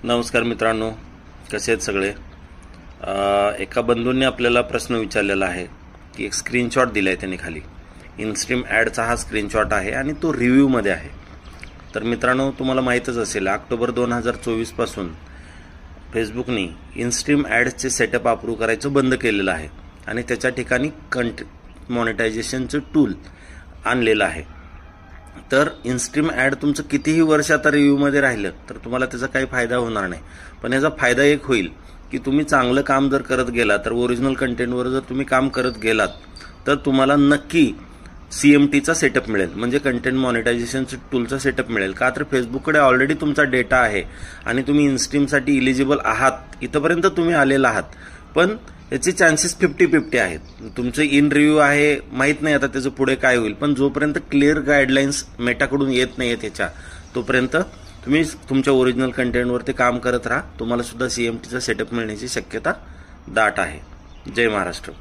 नमस्कार मित्रांनो, कसे आहेत सगळे। एका बंधूंनी आपल्याला प्रश्न विचारलेला आहे की एक स्क्रीनशॉट दिला आहे त्यांनी खाली। इनस्ट्रीम ॲडचा हा स्क्रीनशॉट आहे आणि तो रिव्ह्यूमध्ये आहे। तर मित्रांनो, तुम्हाला माहीतच असेल ऑक्टोबर 2024 पासून फेसबुकने इनस्ट्रीम ॲड्सचे सेटअप अप्रूव्ह करायचं बंद केलेलं आहे आणि त्याच्या ठिकाणी कंटेंट मॉनिटायझेशनचं टूल आणलेलं आहे। तर इनस्ट्रीम ॲड तुमचं कितीही वर्ष आता रिव्ह्यूमध्ये राहिलं तर तुम्हाला त्याचा काही फायदा होणार नाही, पण याचा फायदा एक होईल की तुम्ही चांगलं काम जर करत गेलात तर ओरिजिनल कंटेंटवर जर तुम्ही काम करत गेलात तर तुम्हाला नक्की CMTचा सेटअप मिळेल, म्हणजे कंटेंट मॉनिटायझेशनचं टूलचा सेटअप मिळेल। का तर फेसबुककडे ऑलरेडी तुमचा डेटा आहे आणि तुम्ही इनस्ट्रीमसाठी इलिजिबल आहात, इथपर्यंत तुम्ही आलेला आहात, पण याचे चान्सेस 50-50 आहेत। तुमचं इन रिव्ह्यू आहे, माहीत नाही आता त्याचं पुढे काय होईल, पण जोपर्यंत क्लिअर गाईडलाईन्स मेटाकडून येत नाही त्याच्या तोपर्यंत तुम्ही तुमच्या ओरिजिनल कंटेंटवरती काम करत राहा। तुम्हाला सुद्धा CMTचा सेटअप मिळण्याची शक्यता दाट आहे। जय महाराष्ट्र।